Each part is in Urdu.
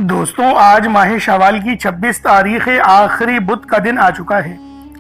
دوستوں آج ماہ شوال کی 26 تاریخ آخری بدھ کا دن آ چکا ہے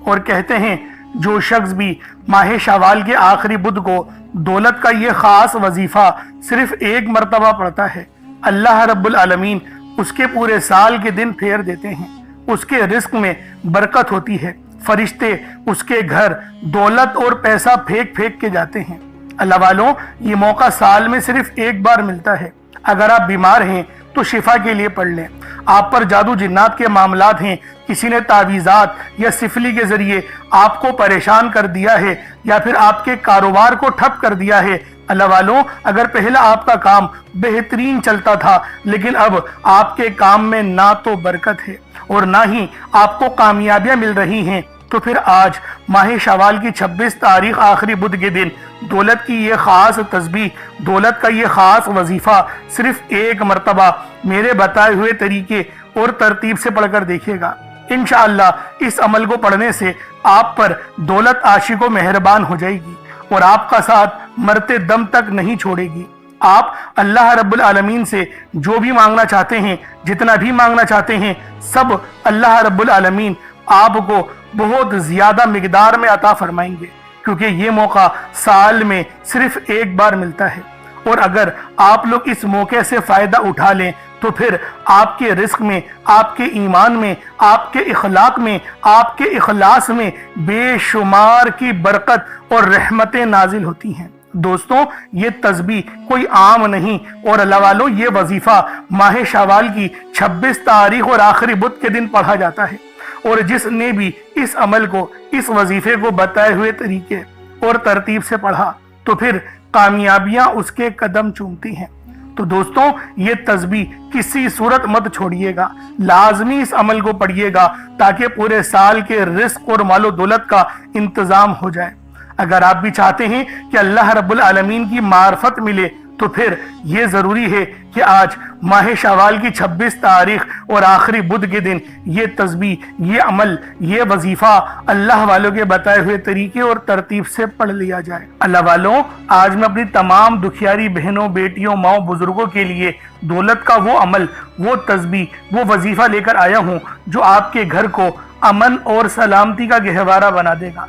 اور کہتے ہیں جو شخص بھی ماہ شوال کے آخری بدھ کو دولت کا یہ خاص وظیفہ صرف ایک مرتبہ پڑھتا ہے، اللہ رب العالمین اس کے پورے سال کے دن پھیر دیتے ہیں، اس کے رزق میں برکت ہوتی ہے، فرشتے اس کے گھر دولت اور پیسہ پھینک پھینک کے جاتے ہیں۔ اللہ والوں، یہ موقع سال میں صرف ایک بار ملتا ہے۔ اگر آپ بیمار ہیں تو شفا کے لیے پڑھ لیں، آپ پر جادو جنات کے معاملات ہیں، کسی نے تعویذات یا سفلی کے ذریعے آپ کو پریشان کر دیا ہے یا پھر آپ کے کاروبار کو ٹھپ کر دیا ہے، اللہ والوں اگر پہلا آپ کا کام بہترین چلتا تھا لیکن اب آپ کے کام میں نہ تو برکت ہے اور نہ ہی آپ کو کامیابیاں مل رہی ہیں، تو پھر آج ماہ شوال کی 26 تاریخ آخری بدھ کے دن دولت کی یہ خاص تسبیح، دولت کا یہ خاص وظیفہ صرف ایک مرتبہ میرے بتائے ہوئے طریقے اور ترتیب سے پڑھ کر دیکھیے گا۔ انشاءاللہ اس عمل کو پڑھنے سے آپ پر دولت عاشق و مہربان ہو جائے گی اور آپ کا ساتھ مرتے دم تک نہیں چھوڑے گی۔ آپ اللہ رب العالمین سے جو بھی مانگنا چاہتے ہیں، جتنا بھی مانگنا چاہتے ہیں، سب اللہ رب العالمین آپ کو بہت زیادہ مقدار میں عطا فرمائیں گے، کیونکہ یہ موقع سال میں صرف ایک بار ملتا ہے، اور اگر آپ لوگ اس موقع سے فائدہ اٹھا لیں تو پھر آپ کے رزق میں، آپ کے ایمان میں، آپ کے اخلاق میں، آپ کے اخلاص میں بے شمار کی برکت اور رحمتیں نازل ہوتی ہیں۔ دوستوں یہ تسبیح کوئی عام نہیں، اور اللہ والوں یہ وظیفہ ماہ شوال کی 26 تاریخ اور آخری بدھ کے دن پڑھا جاتا ہے، اور جس نے بھی اس عمل کو، اس وظیفے کو بتائے ہوئے طریقے اور ترتیب سے پڑھا تو پھر کامیابیاں اس کے قدم چومتی ہیں۔ تو دوستوں یہ تسبیح کسی صورت مت چھوڑیے گا، لازمی اس عمل کو پڑھیے گا تاکہ پورے سال کے رزق اور مال و دولت کا انتظام ہو جائے۔ اگر آپ بھی چاہتے ہیں کہ اللہ رب العالمین کی معرفت ملے تو پھر یہ ضروری ہے کہ آج ماہ شوال کی 26 تاریخ اور آخری بدھ کے دن یہ تسبیح، یہ عمل، یہ وظیفہ اللہ والوں کے بتائے ہوئے طریقے اور ترتیب سے پڑھ لیا جائے۔ اللہ والوں آج میں اپنی تمام دکھیاری بہنوں، بیٹیوں، ماؤں، بزرگوں کے لیے دولت کا وہ عمل، وہ تسبیح، وہ وظیفہ لے کر آیا ہوں جو آپ کے گھر کو امن اور سلامتی کا گہوارہ بنا دے گا،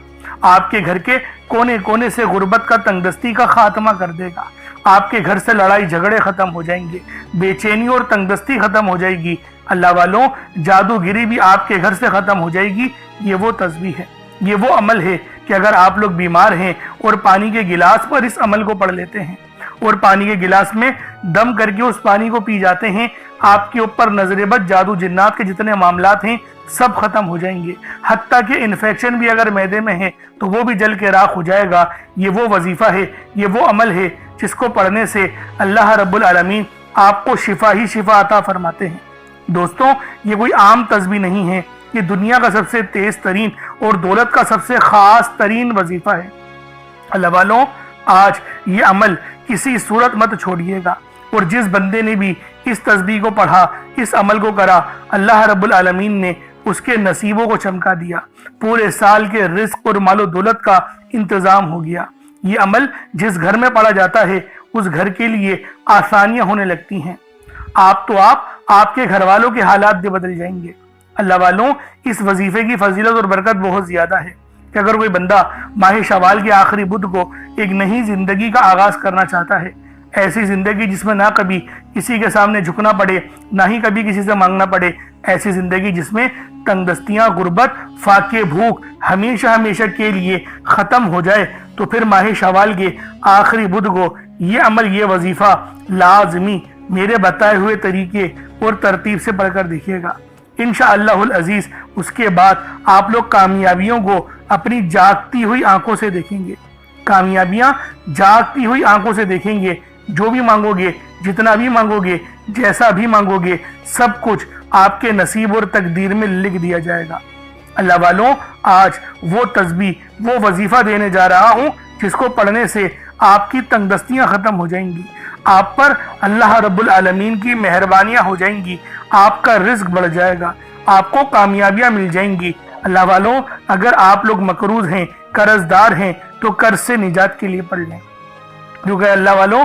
آپ کے گھر کے کونے کونے سے غربت کا، تنگ دستی کا خاتمہ کر دے گا، آپ کے گھر سے لڑائی جھگڑے ختم ہو جائیں گے، بے چینی اور تنگ دستی ختم ہو جائے گی، اللہ والوں جادوگری بھی آپ کے گھر سے ختم ہو جائے گی۔ یہ وہ تسبیح ہے، یہ وہ عمل ہے کہ اگر آپ لوگ بیمار ہیں اور پانی کے گلاس پر اس عمل کو پڑھ لیتے ہیں اور پانی کے گلاس میں دم کر کے اس پانی کو پی جاتے ہیں، آپ کے اوپر نظر بد، جادو جنات کے جتنے معاملات ہیں سب ختم ہو جائیں گے، حتیٰ کہ انفیکشن بھی اگر معدے میں ہے تو وہ بھی جل کے راکھ ہو جائے گا۔ یہ وہ وظیفہ ہے، یہ وہ عمل ہے جس کو پڑھنے سے اللہ رب العالمین آپ کو شفا ہی شفا عطا فرماتے ہیں۔ دوستوں یہ کوئی عام تسبیح نہیں ہے، یہ دنیا کا سب سے تیز ترین اور دولت کا سب سے خاص ترین وظیفہ ہے۔ اللہ والوں آج یہ عمل کسی صورت مت چھوڑیے گا، اور جس بندے نے بھی اس تسبیح کو پڑھا، اس عمل کو کرا، اللہ رب العالمین نے اس کے نصیبوں کو چمکا دیا، پورے سال کے رزق اور مال و دولت کا انتظام ہو گیا۔ یہ عمل جس گھر میں پڑھا جاتا ہے اس گھر کے لیے آسانیاں ہونے لگتی ہیں، آپ کے گھر والوں کے حالات بھی بدل جائیں گے۔ اللہ والوں اس وظیفے کی فضیلت اور برکت بہت زیادہ ہے کہ اگر کوئی بندہ ماہ شوال کے آخری بدھ کو ایک نئی زندگی کا آغاز کرنا چاہتا ہے، ایسی زندگی جس میں نہ کبھی کسی کے سامنے جھکنا پڑے، نہ ہی کبھی کسی سے مانگنا پڑے، ایسی زندگی جس میں تنگ دستیاں، غربت، فاقے، بھوک ہمیشہ ہمیشہ کے لیے ختم ہو جائے، تو پھر ماہ شوال کے آخری بدھ کو یہ عمل، یہ وظیفہ لازمی میرے بتائے ہوئے طریقے اور ترتیب سے پڑھ کر دیکھیے گا۔ انشاءاللہ العزیز اس کے بعد آپ لوگ کامیابیوں کو اپنی جاگتی ہوئی آنکھوں سے دیکھیں گے، کامیابیاں جاگتی ہوئی آنکھوں سے دیکھیں گے۔ جو بھی مانگو گے، جتنا بھی مانگو گے، جیسا بھی مانگو گے، سب کچھ آپ کے نصیب اور تقدیر میں لکھ دیا جائے گا۔ اللہ والوں آج وہ تسبیح، وہ وظیفہ دینے جا رہا ہوں جس کو پڑھنے سے آپ کی تنگ دستیاں ختم ہو جائیں گی، آپ پر اللہ رب العالمین کی مہربانیاں ہو جائیں گی، آپ کا رزق بڑھ جائے گا، آپ کو کامیابیاں مل جائیں گی۔ اللہ والوں اگر آپ لوگ مقروض ہیں، قرض دار ہیں تو قرض سے نجات کے لیے پڑھ لیں، کیونکہ اللہ والوں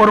اور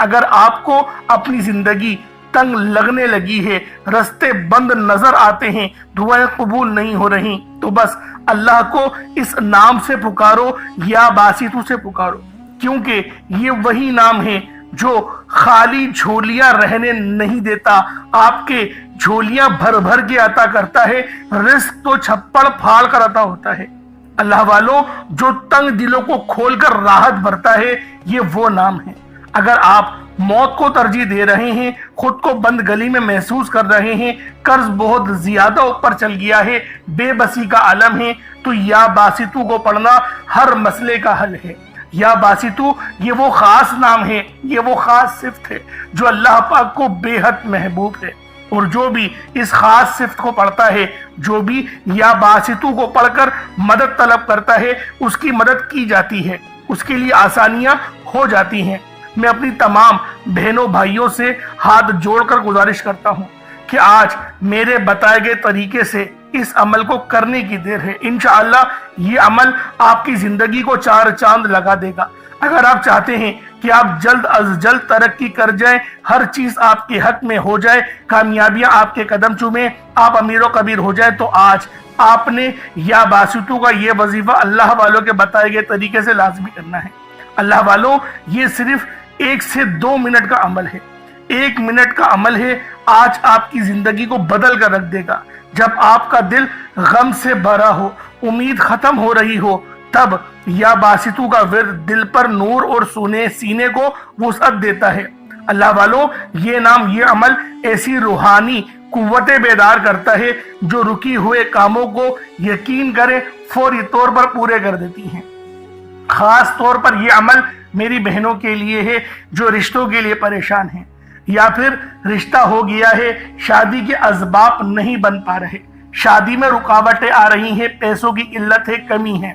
اگر آپ کو اپنی زندگی تنگ لگنے لگی ہے، رستے بند نظر آتے ہیں، دعائیں قبول نہیں ہو رہی، تو بس اللہ کو اس نام سے پکارو، یا باسطو سے پکارو، کیونکہ یہ وہی نام ہے جو خالی جھولیاں رہنے نہیں دیتا، آپ کے جھولیاں بھر بھر کے عطا کرتا ہے، رزق تو چھپڑ پھاڑ کر عطا ہوتا ہے۔ اللہ والوں، جو تنگ دلوں کو کھول کر راحت بھرتا ہے، یہ وہ نام ہے۔ اگر آپ موت کو ترجیح دے رہے ہیں، خود کو بند گلی میں محسوس کر رہے ہیں، قرض بہت زیادہ اوپر چل گیا ہے، بے بسی کا عالم ہے، تو یا باسطو کو پڑھنا ہر مسئلے کا حل ہے۔ یا باسطو یہ وہ خاص نام ہے، یہ وہ خاص صفت ہے جو اللہ پاک کو بے حد محبوب ہے، اور جو بھی اس خاص صفت کو پڑھتا ہے، جو بھی یا باسطو کو پڑھ کر مدد طلب کرتا ہے، اس کی مدد کی جاتی ہے، اس کے لیے آسانیاں ہو جاتی ہیں۔ میں اپنی تمام بہنوں بھائیوں سے ہاتھ جوڑ کر گزارش کرتا ہوں کہ آج میرے بتائے گئے طریقے سے اس عمل کو کرنے کی دیر ہے۔ انشاءاللہ یہ عمل آپ کی زندگی کو چار چاند لگا دے گا۔ اگر آپ چاہتے ہیں کہ آپ جلد از جلد ترقی کر جائیں، ہر چیز آپ کے حق میں ہو جائے، کامیابیاں آپ کے قدم چومیں، آپ امیر و کبیر ہو جائیں، تو آج آپ نے یا باسطو کا یہ وظیفہ اللہ والوں کے بتائے گئے طریقے سے لازمی کرنا ہے۔ اللہ والوں، یہ صرف 1 سے 2 منٹ کا عمل ہے، 1 منٹ کا عمل ہے، آج آپ کی زندگی کو بدل کر رکھ دے گا۔ جب آپ کا دل غم سے بھرا ہو، امید ختم ہو رہی ہو، تب یا باسطو کا ورد دل پر نور اور سینے کو وسعت دیتا ہے۔ اللہ والوں، یہ نام، یہ عمل ایسی روحانی قوتیں بیدار کرتا ہے جو رکی ہوئے کاموں کو یقین کرے فوری طور پر پورے کر دیتی ہیں۔ خاص طور پر یہ عمل میری بہنوں کے لیے ہے جو رشتوں کے لیے پریشان ہیں، یا پھر رشتہ ہو گیا ہے، شادی کے اسباب نہیں بن پا رہے، شادی میں رکاوٹیں آ رہی ہیں، پیسوں کی قلت ہے، کمی ہے،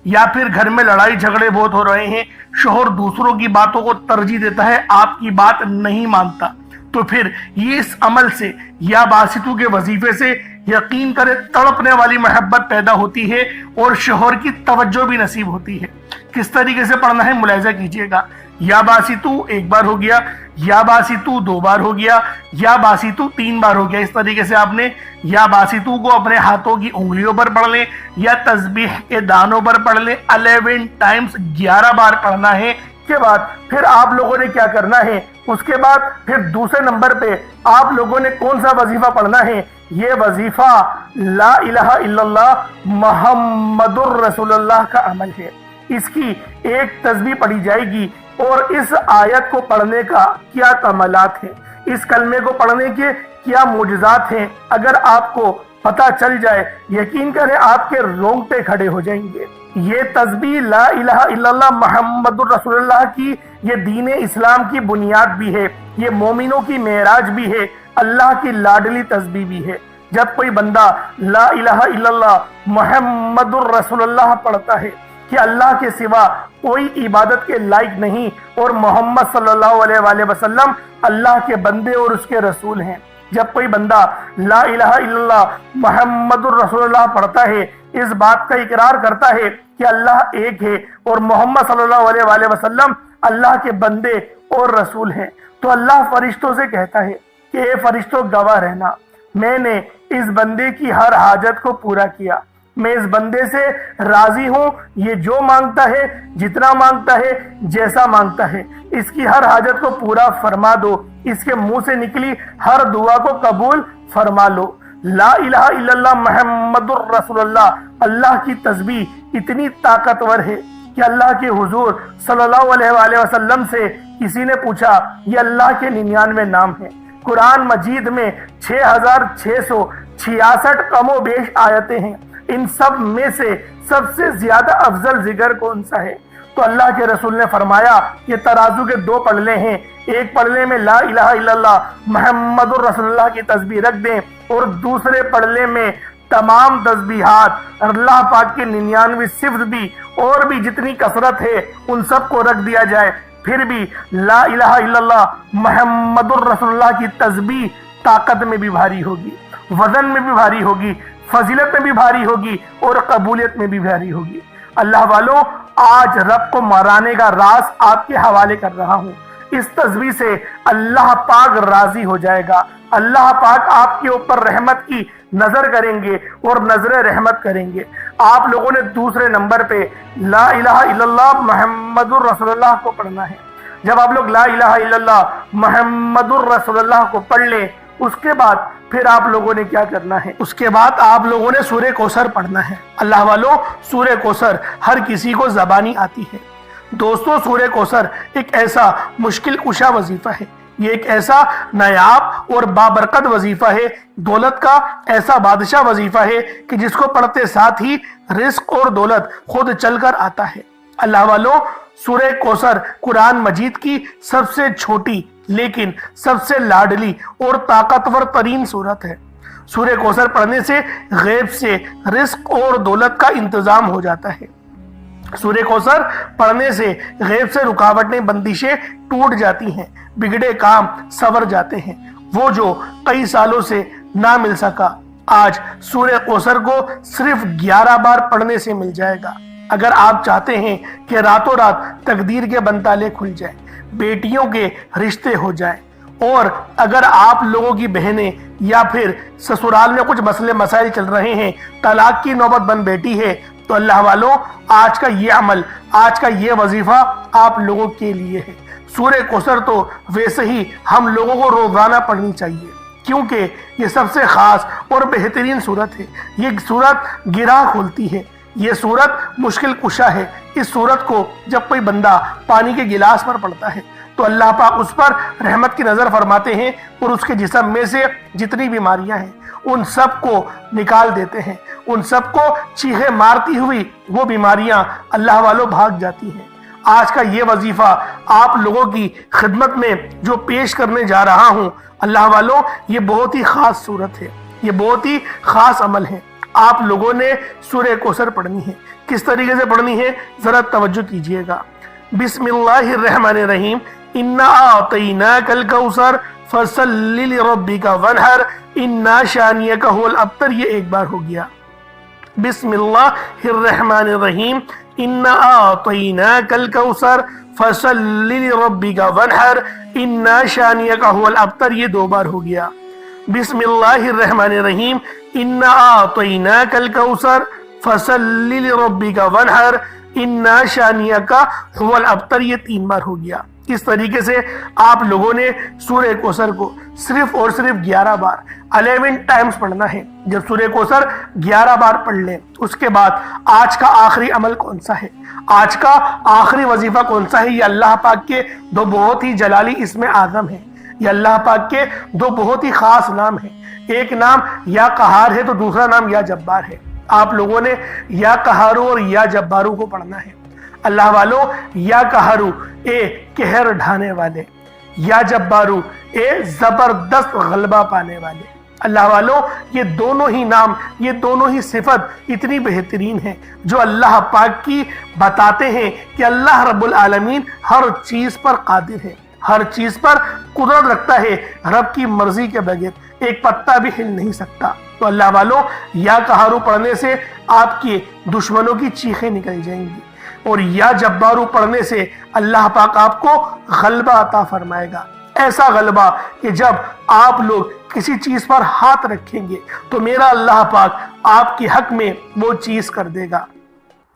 یا پھر گھر میں لڑائی جھگڑے بہت ہو رہے ہیں، شوہر دوسروں کی باتوں کو ترجیح دیتا ہے، آپ کی بات نہیں مانتا، تو پھر یہ اس عمل سے یا باسطو کے وظیفے سے یقین کرے تڑپنے والی محبت پیدا ہوتی ہے اور شوہر کی توجہ بھی نصیب ہوتی ہے۔ کس طریقے سے پڑھنا ہے ملاحظہ کیجئے گا۔ یا باسطو 1 بار ہو گیا، یا باسطو 2 بار ہو گیا، یا باسطو 3 بار ہو گیا۔ اس طریقے سے آپ نے یا باسطو کو اپنے ہاتھوں کی انگلیوں پر پڑھ لیں، یا تسبیح کے دانوں پر پڑھ لیں، 11 ٹائمز 11 بار پڑھنا ہے۔ کے بعد پھر آپ لوگوں نے کیا کرنا ہے، اس کے بعد پھر دوسرے نمبر پہ آپ لوگوں نے کون سا وظیفہ پڑھنا ہے؟ یہ وظیفہ لا الہ الا اللہ محمد الرسول اللہ کا عمل ہے۔ اس کی ایک تسبیح پڑھی جائے گی، اور اس آیت کو پڑھنے کا کیا کمالات ہیں، اس کلمے کو پڑھنے کے کیا معجزات ہیں، اگر آپ کو پتہ چل جائے، یقین کریں آپ کے رونگٹے کھڑے ہو جائیں گے۔ یہ تسبیح لا الہ الا اللہ محمد الرسول اللہ کی، یہ دین اسلام کی بنیاد بھی ہے، یہ مومنوں کی معراج بھی ہے، اللہ کی لاڈلی تسبیح بھی ہے۔ جب کوئی بندہ لا الہ الا اللہ محمد الرسول اللہ پڑھتا ہے کہ اللہ کے سوا کوئی عبادت کے لائق نہیں، اور محمد صلی اللہ علیہ وآلہ وسلم اللہ کے بندے اور اس کے رسول ہیں، جب کوئی بندہ لا الہ الا اللہ محمد الرسول اللہ پڑھتا ہے، اس بات کا اقرار کرتا ہے کہ اللہ ایک ہے اور محمد صلی اللہ علیہ وآلہ وسلم اللہ کے بندے اور رسول ہیں، تو اللہ فرشتوں سے کہتا ہے کہ اے فرشتوں گواہ رہنا، میں نے اس بندے کی ہر حاجت کو پورا کیا، میں اس بندے سے راضی ہوں، یہ جو مانگتا ہے، جتنا مانگتا ہے، جیسا مانگتا ہے، اس کی ہر حاجت کو پورا فرما دو، اس کے منہ سے نکلی ہر دعا کو قبول فرما لو۔ لا الہ الا اللہ محمد الرسول اللہ، اللہ کی تسبیح اتنی طاقتور ہے کہ اللہ کے حضور صلی اللہ علیہ وآلہ وسلم سے کسی نے پوچھا، یہ اللہ کے 99 نام ہیں، قرآن مجید میں 6666 کم و بیش آیتیں ہیں، ان سب میں سے سب سے زیادہ افضل ذکر کون سا ہے؟ تو اللہ کے رسول نے فرمایا کہ ترازو کے 2 پلڑے ہیں، ایک پلڑے میں لا الہ الا اللہ محمد الرسول اللہ کی تسبیح رکھ دیں، اور دوسرے پلڑے میں تمام تسبیحات اللہ پاک کے 99 صفت بھی اور بھی جتنی کثرت ہے ان سب کو رکھ دیا جائے، پھر بھی لا الہ الا اللہ محمد الرسول اللہ کی تسبیح طاقت میں بھی بھاری ہوگی، وزن میں بھی بھاری ہوگی، فضیلت میں بھی بھاری ہوگی، اور قبولیت میں بھی بھاری ہوگی۔ اللہ والوں، آج رب کو مرانے کا راز آپ کے حوالے کر رہا ہوں۔ اس تسبیح سے اللہ پاک راضی ہو جائے گا، اللہ پاک آپ کے اوپر رحمت کی نظر کریں گے اور نظر رحمت کریں گے۔ آپ لوگوں نے دوسرے نمبر پہ لا الہ الا اللہ محمد الرسول اللہ کو پڑھنا ہے۔ جب آپ لوگ لا الہ الا اللہ محمد الرسول اللہ کو پڑھ لیں، اس کے بعد پھر آپ لوگوں نے کیا کرنا ہے؟ اس کے بعد آپ لوگوں نے سورہ کوثر پڑھنا ہے۔ اللہ والوں، سورہ کوثر ہر کسی کو زبانی آتی ہے۔ دوستو، سورہ کوثر ایک ایسا مشکل کشا وظیفہ ہے، یہ ایک ایسا نایاب اور بابرکت وظیفہ ہے، دولت کا ایسا بادشاہ وظیفہ ہے کہ جس کو پڑھتے ساتھ ہی رزق اور دولت خود چل کر آتا ہے۔ اللہ والوں، سورہ کوثر قرآن مجید کی سب سے چھوٹی لیکن سب سے لاڈلی اور طاقتور ترین سورت ہے۔ سورہ کوثر پڑھنے سے غیب سے رزق اور دولت کا انتظام ہو جاتا ہے۔ سورہ کوثر پڑھنے سے غیب سے رکاوٹیں، بندشیں ٹوٹ جاتی ہیں، بگڑے کام سنور جاتے ہیں۔ وہ جو کئی سالوں سے نہ مل سکا، آج سورہ کوثر کو صرف 11 بار پڑھنے سے مل جائے گا۔ اگر آپ چاہتے ہیں کہ راتوں رات تقدیر کے بنتالے کھل جائیں، بیٹیوں کے رشتے ہو جائیں، اور اگر آپ لوگوں کی بہنیں یا پھر سسرال میں کچھ مسئلے مسائل چل رہے ہیں، طلاق کی نوبت بن بیٹھی ہے، تو اللہ والوں، آج کا یہ عمل، آج کا یہ وظیفہ آپ لوگوں کے لیے ہے۔ سورہ کوثر تو ویسے ہی ہم لوگوں کو روزانہ پڑھنی چاہیے، کیونکہ یہ سب سے خاص اور بہترین سورت ہے۔ یہ سورت گرہ کھولتی ہے، یہ سورت مشکل کشا ہے۔ اس سورت کو جب کوئی بندہ پانی کے گلاس پر پڑھتا ہے تو اللہ پاک اس پر رحمت کی نظر فرماتے ہیں اور اس کے جسم میں سے جتنی بیماریاں ہیں ان سب کو نکال دیتے ہیں، ان سب کو چیخے مارتی ہوئی وہ بیماریاں اللہ والوں بھاگ جاتی ہیں۔ آج کا یہ وظیفہ آپ لوگوں کی خدمت میں جو پیش کرنے جا رہا ہوں، اللہ والوں، یہ بہت ہی خاص صورت ہے، یہ بہت ہی خاص عمل ہے۔ آپ لوگوں نے سورہ کوثر پڑھنی ہے۔ کس طریقے سے پڑھنی ہے؟ ذرا توجہ کیجئے گا۔ بسم اللہ الرحمن الرحیم، انا اعطیناک الکوثر فصل لربک وانحر انا شانیک هو الابتر۔ یہ ایک بار ہو گیا۔ بسم اللہ الرحمن الرحیم، انا اعطیناک الکوثر فصل لربک وانحر انا شانیک هو الابتر۔ یہ دو بار ہو گیا۔ بسم اللہ الرحمن الرحیم، انا اعطیناک الکوثر فصل لربک وانحر انا شانیک هو الابتر۔ یہ 3 بار ہو گیا۔ اس طریقے سے آپ لوگوں نے سورہ کوثر کو صرف اور صرف 11 بار 11 ٹائمز پڑھنا ہے۔ جب سورہ کوثر 11 بار پڑھ لیں، اس کے بعد آج کا آخری عمل کون سا ہے، آج کا آخری وظیفہ کون سا ہے؟ یہ اللہ پاک کے دو بہت ہی جلالی اسم اعظم ہیں، یہ اللہ پاک کے دو بہت ہی خاص نام ہیں۔ ایک نام یا قہار ہے تو دوسرا نام یا جبار ہے۔ آپ لوگوں نے یا قہارو اور یا جبارو کو پڑھنا ہے۔ اللہ والو، یا قہارو اے قہر ڈھانے والے، یا جبارو اے زبردست غلبہ پانے والے۔ اللہ والو، یہ دونوں ہی نام، یہ دونوں ہی صفت اتنی بہترین ہیں جو اللہ پاک کی بتاتے ہیں کہ اللہ رب العالمین ہر چیز پر قادر ہے، ہر چیز پر قدرت رکھتا ہے، رب کی مرضی کے بغیر ایک پتا بھی ہل نہیں سکتا۔ تو اللہ والو، یا قہارو پڑھنے سے آپ کے دشمنوں کی چیخیں نکل جائیں گی، اور یا جبارو پڑھنے سے اللہ پاک آپ کو غلبہ عطا فرمائے گا، ایسا غلبہ کہ جب آپ لوگ کسی چیز پر ہاتھ رکھیں گے تو میرا اللہ پاک آپ کے حق میں وہ چیز کر دے گا۔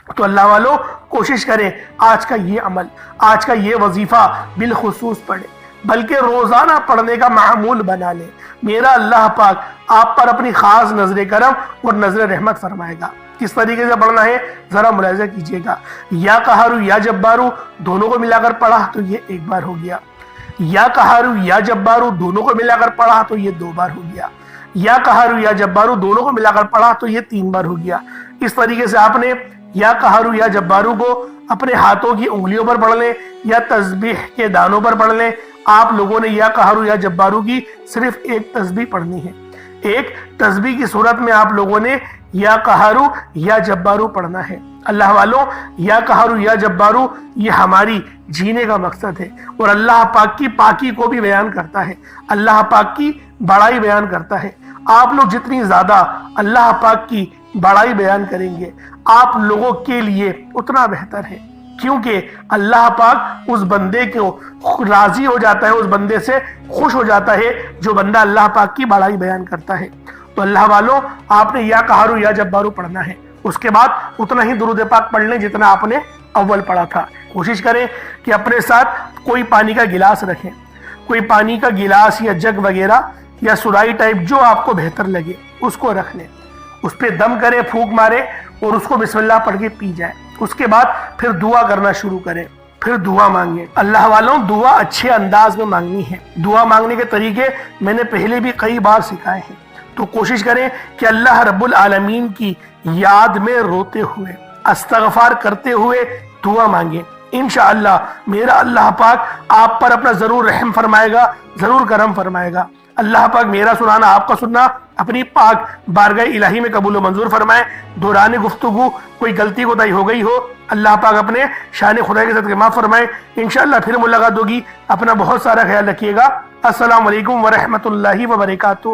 تو اللہ والو، کوشش کریں آج کا یہ عمل، آج کا یہ وظیفہ بالخصوص پڑھیں، بلکہ روزانہ پڑھنے کا معمول بنا لیں۔ میرا اللہ پاک آپ پر اپنی خاص نظر کرم اور نظر رحمت فرمائے گا۔ کس طریقے سے پڑھنا ہے ذرا ملاحظہ کیجئے گا۔ یا قہارو یا جبارو دونوں کو ملا کر پڑھا تو یہ 1 بار ہو گیا۔ یا قہارو یا جبارو دونوں کو ملا کر پڑھا تو یہ 2 بار ہو گیا۔ یا قہارو یا جبارو دونوں کو ملا کر پڑھا تو یہ 3 بار ہو گیا۔ اس طریقے سے آپ نے یا قہارو یا جبارو کو اپنے ہاتھوں کی انگلیوں پر پڑھ لیں یا تسبیح کے دانوں پر پڑھ لیں۔ آپ لوگوں نے یا قہارو یا جبارو کی صرف ایک تسبیح پڑھنی ہے۔ ایک تسبیح کی صورت میں آپ لوگوں نے یا قہارو یا جبارو پڑھنا ہے۔ اللہ والوں، یا قہارو یا جبارو یہ ہماری جینے کا مقصد ہے، اور اللہ پاک کی پاکی کو بھی بیان کرتا ہے، اللہ پاک کی بڑائی بیان کرتا ہے۔ آپ لوگ جتنی زیادہ اللہ پاک کی بڑائی بیان کریں گے، آپ لوگوں کے لیے اتنا بہتر ہے۔ کیونکہ اللہ پاک اس بندے کو راضی ہو جاتا ہے، اس بندے سے خوش ہو جاتا ہے جو بندہ اللہ پاک کی بڑائی بیان کرتا ہے۔ تو اللہ والوں، آپ نے یا قہارو یا جبارو پڑھنا ہے، اس کے بعد اتنا ہی درود پاک پڑھ لیں جتنا آپ نے اول پڑھا تھا۔ کوشش کریں کہ اپنے ساتھ کوئی پانی کا گلاس رکھیں، کوئی پانی کا گلاس یا جگ وغیرہ یا سرائی ٹائپ جو آپ کو بہتر لگے اس کو رکھ لیں، اس پہ دم کریں، پھونک مارے اور اس کو بسم اللہ پڑھ کے پی جائیں۔ اس کے بعد پھر دعا کرنا شروع کریں، پھر دعا مانگیں۔ اللہ والوں، دعا اچھے انداز میں مانگنی ہے۔ دعا مانگنے کے طریقے میں نے پہلے بھی کئی بار سکھائے ہیں، تو کوشش کریں کہ اللہ رب العالمین کی یاد میں روتے ہوئے، استغفار کرتے ہوئے دعا مانگیں۔ انشاءاللہ میرا اللہ پاک آپ پر اپنا ضرور رحم فرمائے گا، ضرور کرم فرمائے گا۔ اللہ پاک میرا سنانا، آپ کا سننا اپنی پاک بارگاہ الہی میں قبول و منظور فرمائے۔ دوران گفتگو کوئی غلطی کوتاہی ہو گئی ہو، اللہ پاک اپنے شان خدا کے ساتھ معاف فرمائے۔ انشاءاللہ پھر ملاقات ہوگی، اپنا بہت سارا خیال رکھیے گا۔ السلام علیکم ورحمۃ اللہ وبرکاتہ۔